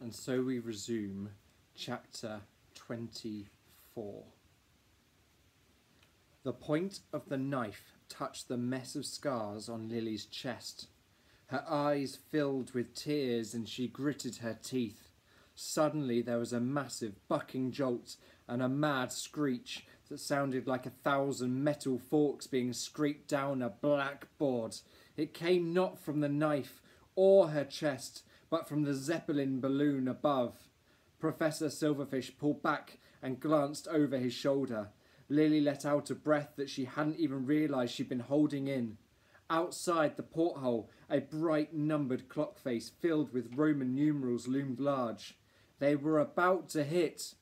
And so we resume chapter 24. The point of the knife touched the mess of scars on Lily's chest. Her eyes filled with tears and she gritted her teeth. Suddenly there was a massive bucking jolt and a mad screech that sounded like 1,000 metal forks being scraped down a blackboard. It came not from the knife or her chest, but from the Zeppelin balloon above. Professor Silverfish pulled back and glanced over his shoulder. Lily let out a breath that she hadn't even realised she'd been holding in. Outside the porthole, a bright numbered clock face filled with Roman numerals loomed large. They were about to hit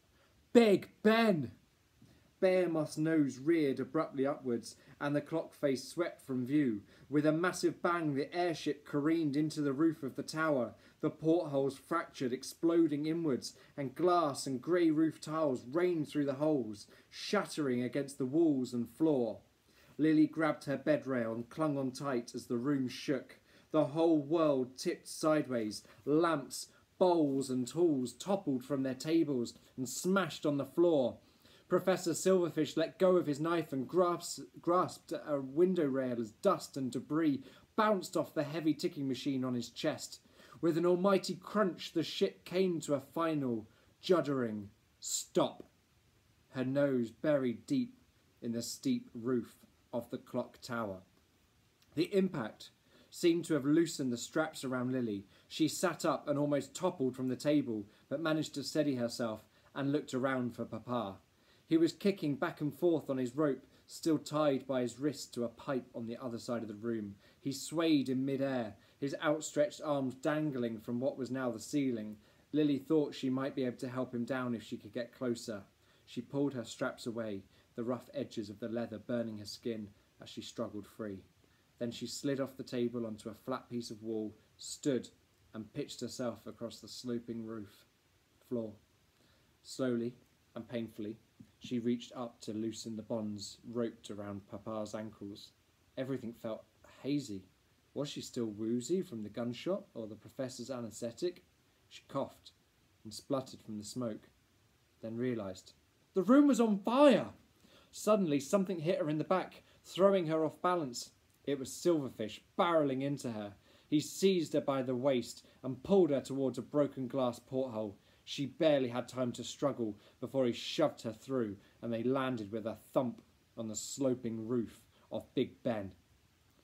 Big Ben! Behemoth's nose reared abruptly upwards, and the clock face swept from view. With a massive bang, the airship careened into the roof of the tower. The portholes fractured, exploding inwards, and glass and grey roof tiles rained through the holes, shattering against the walls and floor. Lily grabbed her bed rail and clung on tight as the room shook. The whole world tipped sideways. Lamps, bowls and tools toppled from their tables and smashed on the floor. Professor Silverfish let go of his knife and grasped a window rail as dust and debris bounced off the heavy ticking machine on his chest. With an almighty crunch, the ship came to a final, juddering stop, her nose buried deep in the steep roof of the clock tower. The impact seemed to have loosened the straps around Lily. She sat up and almost toppled from the table, but managed to steady herself and looked around for Papa. He was kicking back and forth on his rope, still tied by his wrist to a pipe on the other side of the room. He swayed in mid-air, his outstretched arms dangling from what was now the ceiling. Lily thought she might be able to help him down if she could get closer. She pulled her straps away, the rough edges of the leather burning her skin as she struggled free. Then she slid off the table onto a flat piece of wall, stood and pitched herself across the sloping floor. Slowly and painfully, she reached up to loosen the bonds roped around Papa's ankles. Everything felt hazy. Was she still woozy from the gunshot or the professor's anaesthetic? She coughed and spluttered from the smoke, then realised the room was on fire. Suddenly something hit her in the back, throwing her off balance. It was Silverfish barrelling into her. He seized her by the waist and pulled her towards a broken glass porthole. She barely had time to struggle before he shoved her through, and they landed with a thump on the sloping roof of Big Ben.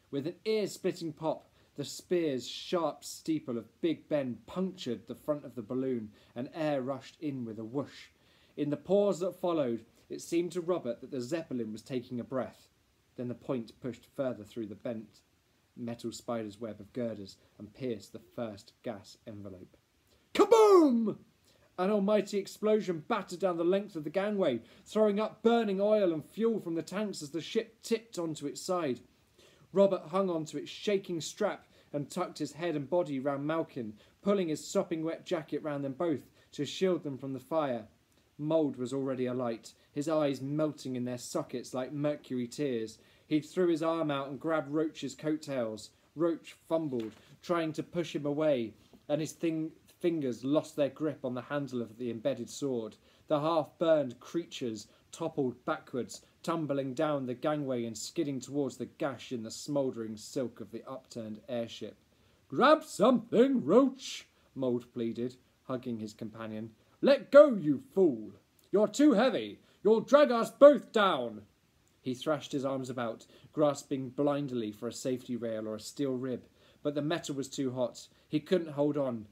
With an ear-splitting pop, the spear's sharp steeple of Big Ben punctured the front of the balloon, and air rushed in with a whoosh. In the pause that followed, it seemed to Robert that the Zeppelin was taking a breath. Then the point pushed further through the bent metal spider's web of girders and pierced the first gas envelope. Kaboom! An almighty explosion battered down the length of the gangway, throwing up burning oil and fuel from the tanks as the ship tipped onto its side. Robert hung onto its shaking strap and tucked his head and body round Malkin, pulling his sopping wet jacket round them both to shield them from the fire. Mould was already alight, his eyes melting in their sockets like mercury tears. He threw his arm out and grabbed Roach's coattails. Roach fumbled, trying to push him away, and his fingers lost their grip on the handle of the embedded sword. The half-burned creatures toppled backwards, tumbling down the gangway and skidding towards the gash in the smouldering silk of the upturned airship. "Grab something, Roach," Mould pleaded, hugging his companion. "Let go, you fool! You're too heavy! You'll drag us both down!" He thrashed his arms about, grasping blindly for a safety rail or a steel rib, but the metal was too hot. He couldn't hold on,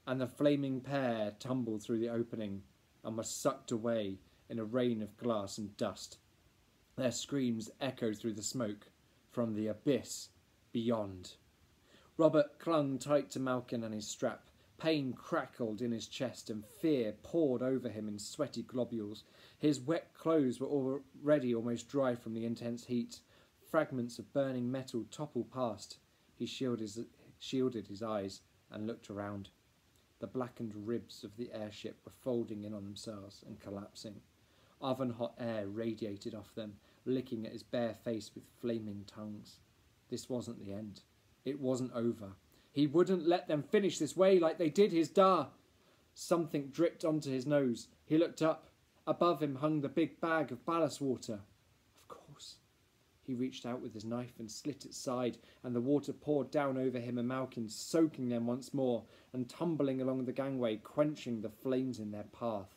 and the flaming pair tumbled through the opening and were sucked away in a rain of glass and dust. Their screams echoed through the smoke from the abyss beyond. Robert clung tight to Malkin and his strap. Pain crackled in his chest and fear poured over him in sweaty globules. His wet clothes were already almost dry from the intense heat. Fragments of burning metal toppled past. He shielded his eyes and looked around. The blackened ribs of the airship were folding in on themselves and collapsing. Oven-hot air radiated off them, licking at his bare face with flaming tongues. This wasn't the end. It wasn't over. He wouldn't let them finish this way like they did his Da. Something dripped onto his nose. He looked up. Above him hung the big bag of ballast water. Of course. He reached out with his knife and slit its side, and the water poured down over him and Malkin, soaking them once more, and tumbling along the gangway, quenching the flames in their path.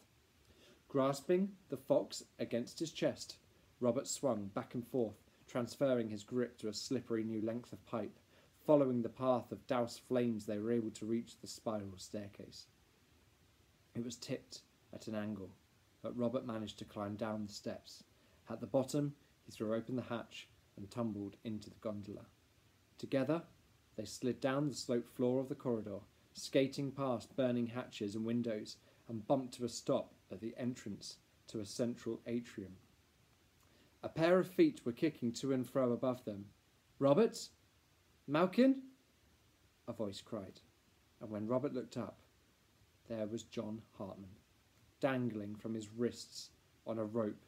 Grasping the fox against his chest, Robert swung back and forth, transferring his grip to a slippery new length of pipe. Following the path of doused flames, they were able to reach the spiral staircase. It was tipped at an angle, but Robert managed to climb down the steps. At the bottom, he threw open the hatch and tumbled into the gondola. Together, they slid down the sloped floor of the corridor, skating past burning hatches and windows, and bumped to a stop at the entrance to a central atrium. A pair of feet were kicking to and fro above them. "Robert? Malkin?" a voice cried, and when Robert looked up, there was John Hartman, dangling from his wrists on a rope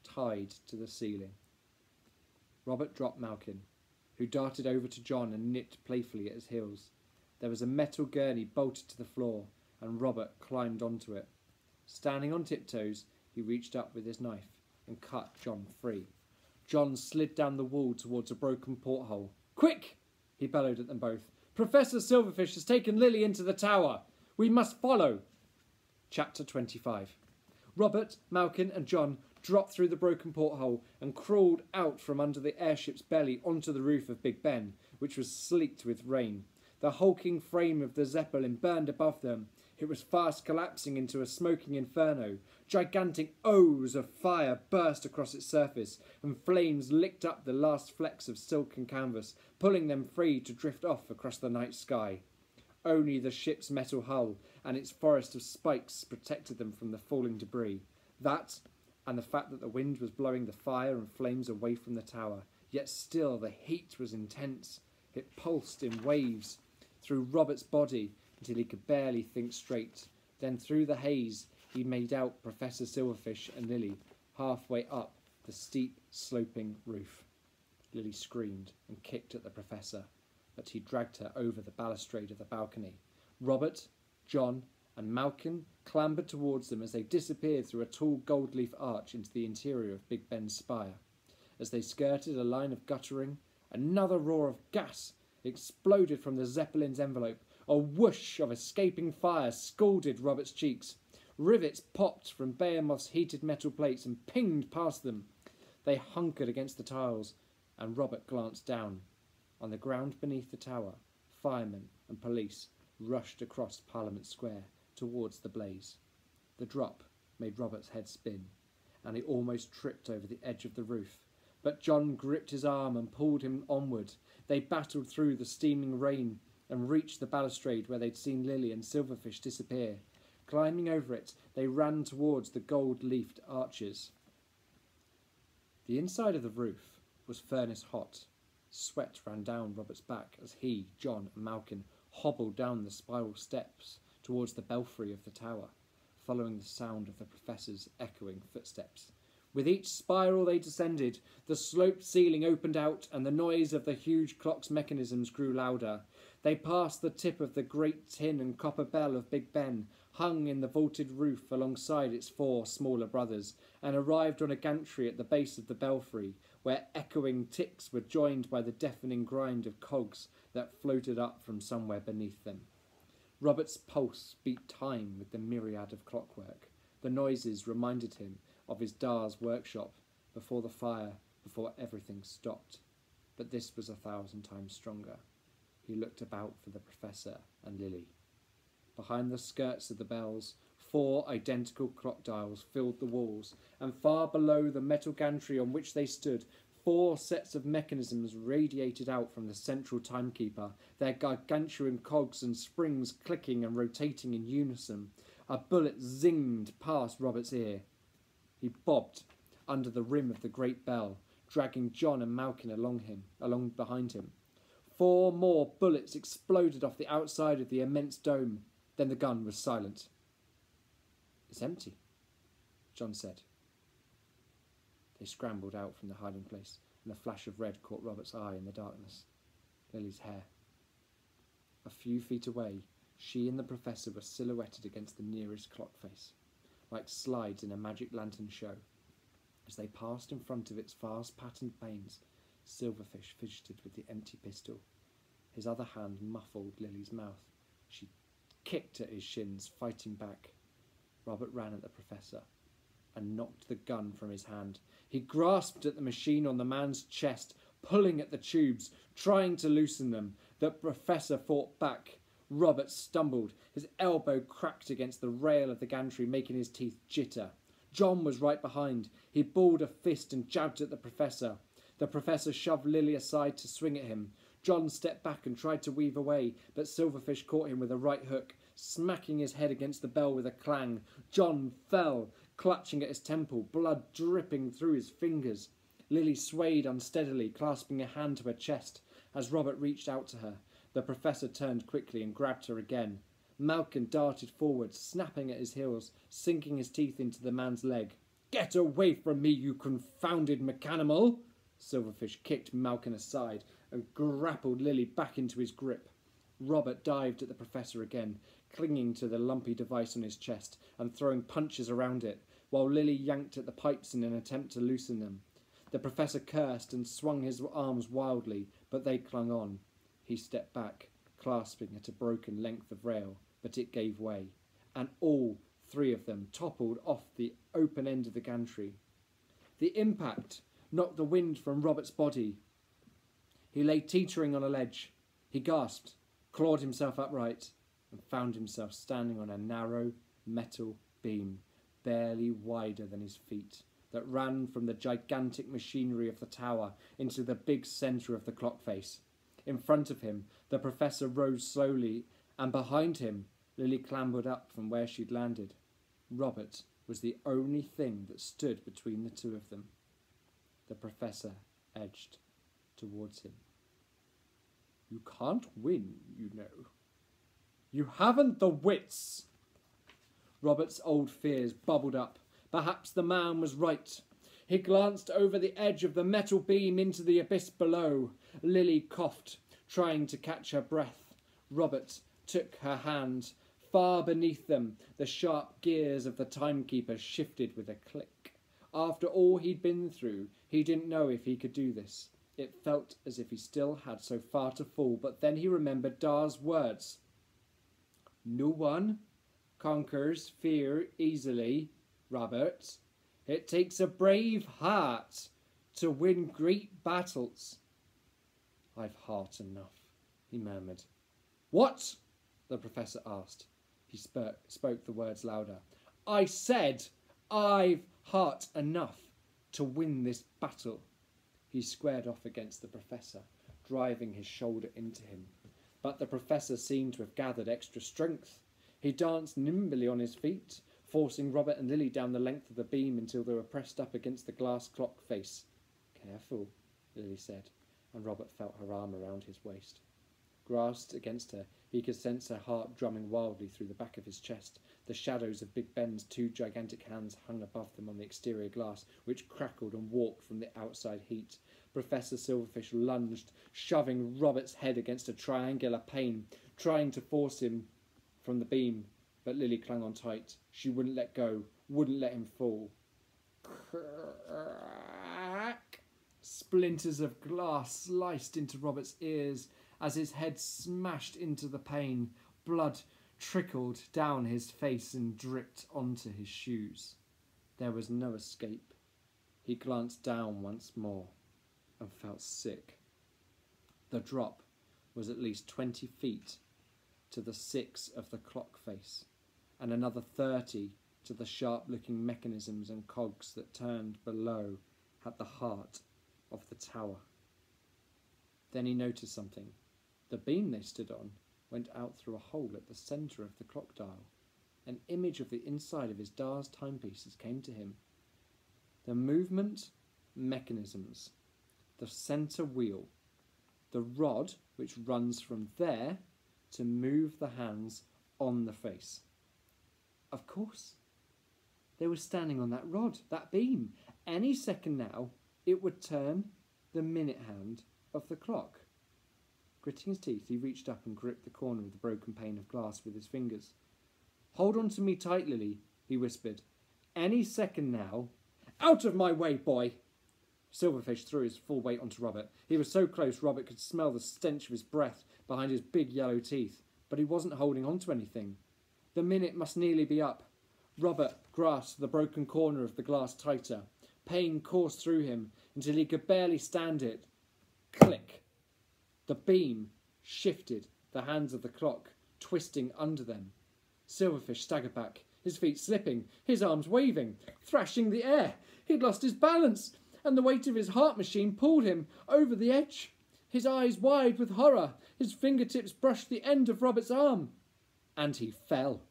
tied to the ceiling. Robert dropped Malkin, who darted over to John and nipped playfully at his heels. There was a metal gurney bolted to the floor, and Robert climbed onto it. Standing on tiptoes, he reached up with his knife and cut John free. John slid down the wall towards a broken porthole. "Quick!" he bellowed at them both. "Professor Silverfish has taken Lily into the tower. We must follow." Chapter 25. Robert, Malkin and John dropped through the broken porthole and crawled out from under the airship's belly onto the roof of Big Ben, which was sleeked with rain. The hulking frame of the Zeppelin burned above them. It was fast collapsing into a smoking inferno. Gigantic O's of fire burst across its surface, and flames licked up the last flecks of silk and canvas, pulling them free to drift off across the night sky. Only the ship's metal hull and its forest of spikes protected them from the falling debris. That, and the fact that the wind was blowing the fire and flames away from the tower. Yet still the heat was intense. It pulsed in waves through Robert's body until he could barely think straight. Then through the haze he made out Professor Silverfish and Lily halfway up the steep, sloping roof. Lily screamed and kicked at the professor, but he dragged her over the balustrade of the balcony. Robert, John, and Malkin clambered towards them as they disappeared through a tall gold-leaf arch into the interior of Big Ben's spire. As they skirted a line of guttering, another roar of gas exploded from the Zeppelin's envelope. A whoosh of escaping fire scalded Robert's cheeks. Rivets popped from Behemoth's heated metal plates and pinged past them. They hunkered against the tiles, and Robert glanced down. On the ground beneath the tower, firemen and police rushed across Parliament Square towards the blaze. The drop made Robert's head spin, and he almost tripped over the edge of the roof. But John gripped his arm and pulled him onward. They battled through the steaming rain and reached the balustrade where they'd seen Lily and Silverfish disappear. Climbing over it, they ran towards the gold-leafed arches. The inside of the roof was furnace hot. Sweat ran down Robert's back as he, John, and Malkin hobbled down the spiral steps towards the belfry of the tower, following the sound of the professor's echoing footsteps. With each spiral they descended, the sloped ceiling opened out and the noise of the huge clock's mechanisms grew louder. They passed the tip of the great tin and copper bell of Big Ben, hung in the vaulted roof alongside its four smaller brothers, and arrived on a gantry at the base of the belfry, where echoing ticks were joined by the deafening grind of cogs that floated up from somewhere beneath them. Robert's pulse beat time with the myriad of clockwork. The noises reminded him of his Da's workshop before the fire, before everything stopped. But this was 1,000 times stronger. He looked about for the professor and Lily. Behind the skirts of the bells, 4 identical clock dials filled the walls, and far below the metal gantry on which they stood, 4 sets of mechanisms radiated out from the central timekeeper, their gargantuan cogs and springs clicking and rotating in unison. A bullet zinged past Robert's ear. He bobbed under the rim of the great bell, dragging John and Malkin along behind him. 4 more bullets exploded off the outside of the immense dome. Then the gun was silent. "It's empty," John said. They scrambled out from the hiding place, and a flash of red caught Robert's eye in the darkness. Lily's hair. A few feet away, She and the Professor were silhouetted against the nearest clock face, like slides in a magic lantern show. As they passed in front of its vast patterned panes, Silverfish fidgeted with the empty pistol. His other hand muffled Lily's mouth. She kicked at his shins, fighting back. Robert ran at the Professor and knocked the gun from his hand. He grasped at the machine on the man's chest, pulling at the tubes, trying to loosen them. The Professor fought back. Robert stumbled. His elbow cracked against the rail of the gantry, making his teeth jitter. John was right behind. He balled a fist and jabbed at the Professor. The Professor shoved Lily aside to swing at him. John stepped back and tried to weave away, but Silverfish caught him with a right hook, smacking his head against the bell with a clang. John fell, clutching at his temple, blood dripping through his fingers. Lily swayed unsteadily, clasping a hand to her chest. As Robert reached out to her, the Professor turned quickly and grabbed her again. Malkin darted forward, snapping at his heels, sinking his teeth into the man's leg. "Get away from me, you confounded mechanimal!" Silverfish kicked Malkin aside and grappled Lily back into his grip. Robert dived at the Professor again, clinging to the lumpy device on his chest and throwing punches around it, while Lily yanked at the pipes in an attempt to loosen them. The Professor cursed and swung his arms wildly, but they clung on. He stepped back, clasping at a broken length of rail, but it gave way, and all three of them toppled off the open end of the gantry. The impact knocked the wind from Robert's body. He lay teetering on a ledge. He gasped, clawed himself upright, and found himself standing on a narrow metal beam, barely wider than his feet, that ran from the gigantic machinery of the tower into the big centre of the clock face. In front of him, the Professor rose slowly, and behind him, Lily clambered up from where she'd landed. Robert was the only thing that stood between the two of them. The Professor edged towards him. "You can't win, you know. You haven't the wits." Robert's old fears bubbled up. Perhaps the man was right. He glanced over the edge of the metal beam into the abyss below. Lily coughed, trying to catch her breath. Robert took her hand. Far beneath them, the sharp gears of the timekeeper shifted with a click. After all he'd been through, he didn't know if he could do this. It felt as if he still had so far to fall, but then he remembered Dar's words. "No one conquers fear easily, Robert. It takes a brave heart to win great battles." "I've heart enough," he murmured. "What?" the Professor asked. He spoke the words louder. "I said I've heart enough to win this battle." He squared off against the Professor, driving his shoulder into him. But the Professor seemed to have gathered extra strength. He danced nimbly on his feet, forcing Robert and Lily down the length of the beam until they were pressed up against the glass clock face. "Careful," Lily said, and Robert felt her arm around his waist. Grasped against her, he could sense her heart drumming wildly through the back of his chest. The shadows of Big Ben's two gigantic hands hung above them on the exterior glass, which crackled and warped from the outside heat. Professor Silverfish lunged, shoving Robert's head against a triangular pane, trying to force him from the beam, but Lily clung on tight. She wouldn't let go, wouldn't let him fall. Crack! Splinters of glass sliced into Robert's ears as his head smashed into the pane. Blood trickled down his face and dripped onto his shoes. There was no escape. He glanced down once more and felt sick. The drop was at least 20 feet to the 6 of the clock face, and another 30 to the sharp-looking mechanisms and cogs that turned below at the heart of the tower. Then he noticed something. The beam they stood on went out through a hole at the centre of the clock dial. An image of the inside of his Dar's timepieces came to him. The movement mechanisms, the centre wheel, the rod which runs from there to move the hands on the face. Of course, they were standing on that rod, that beam. Any second now, it would turn the minute hand of the clock. Gritting his teeth, he reached up and gripped the corner of the broken pane of glass with his fingers. "Hold on to me tight, Lily," he whispered. "Any second now." "Out of my way, boy!" Silverfish threw his full weight onto Robert. He was so close Robert could smell the stench of his breath behind his big yellow teeth, but he wasn't holding on to anything. The minute must nearly be up. Robert grasped the broken corner of the glass tighter. Pain coursed through him until he could barely stand it. Click! The beam shifted the hands of the clock, twisting under them. Silverfish staggered back, his feet slipping, his arms waving, thrashing the air. He'd lost his balance, and the weight of his heart machine pulled him over the edge. His eyes wide with horror, his fingertips brushed the end of Robert's arm. And he fell.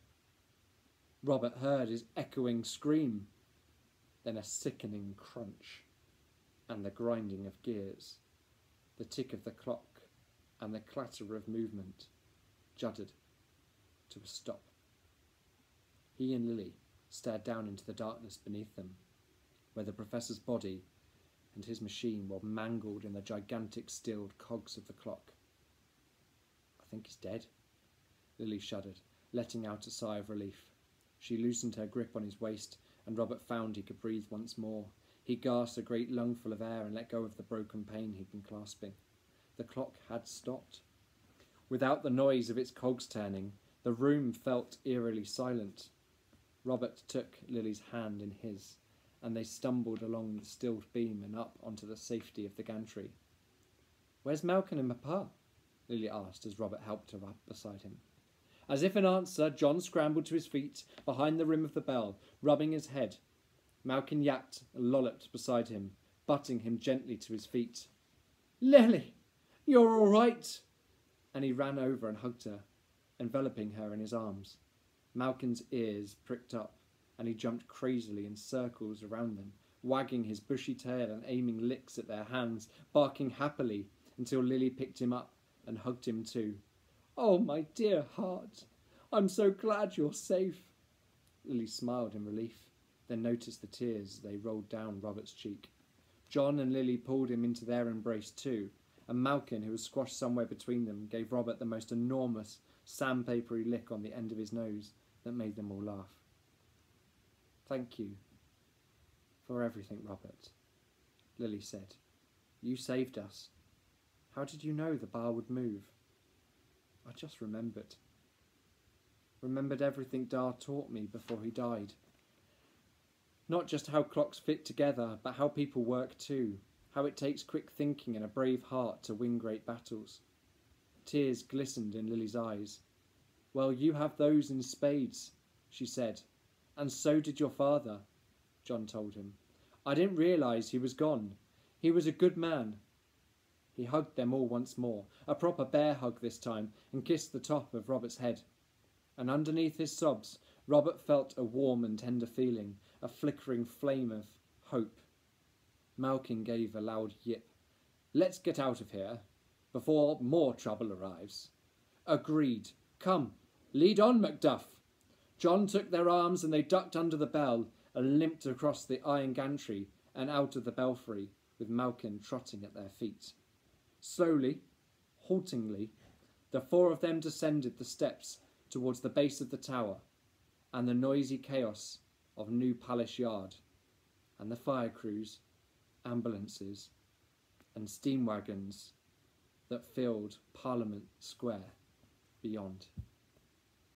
Robert heard his echoing scream, then a sickening crunch, and the grinding of gears. The tick of the clock and the clatter of movement juddered to a stop. He and Lily stared down into the darkness beneath them, where the professor's body and his machine were mangled in the gigantic stilled cogs of the clock. "I think he's dead," Lily shuddered, letting out a sigh of relief. She loosened her grip on his waist, and Robert found he could breathe once more. He gasped a great lungful of air and let go of the broken pane he'd been clasping. The clock had stopped. Without the noise of its cogs turning, the room felt eerily silent. Robert took Lily's hand in his, and they stumbled along the stilled beam and up onto the safety of the gantry. "Where's Malcolm and Papa?" Lily asked as Robert helped her up beside him. As if in answer, John scrambled to his feet behind the rim of the bell, rubbing his head. Malcolm yapped and lolloped beside him, butting him gently to his feet. "Lily, you're all right!" And he ran over and hugged her, enveloping her in his arms. Malcolm's ears pricked up, and he jumped crazily in circles around them, wagging his bushy tail and aiming licks at their hands, barking happily until Lily picked him up and hugged him too. "Oh, my dear heart, I'm so glad you're safe." Lily smiled in relief, then noticed the tears as they rolled down Robert's cheek. John and Lily pulled him into their embrace too, and Malcolm, who was squashed somewhere between them, gave Robert the most enormous, sandpapery lick on the end of his nose that made them all laugh. "Thank you for everything, Robert," Lily said. "You saved us. How did you know the bar would move?" "I just remembered. Remembered everything Dar taught me before he died. Not just how clocks fit together, but how people work too. How it takes quick thinking and a brave heart to win great battles." Tears glistened in Lily's eyes. "Well, you have those in spades," she said. "And so did your father," John told him. "I didn't realise he was gone. He was a good man." He hugged them all once more, a proper bear hug this time, and kissed the top of Robert's head. And underneath his sobs, Robert felt a warm and tender feeling, a flickering flame of hope. Malcolm gave a loud yip. "Let's get out of here, before more trouble arrives." "Agreed. Come, lead on, Macduff." John took their arms and they ducked under the bell and limped across the iron gantry and out of the belfry, with Malcolm trotting at their feet. Slowly, haltingly, the four of them descended the steps towards the base of the tower and the noisy chaos of New Palace Yard, and the fire crews, ambulances, and steam wagons that filled Parliament Square beyond.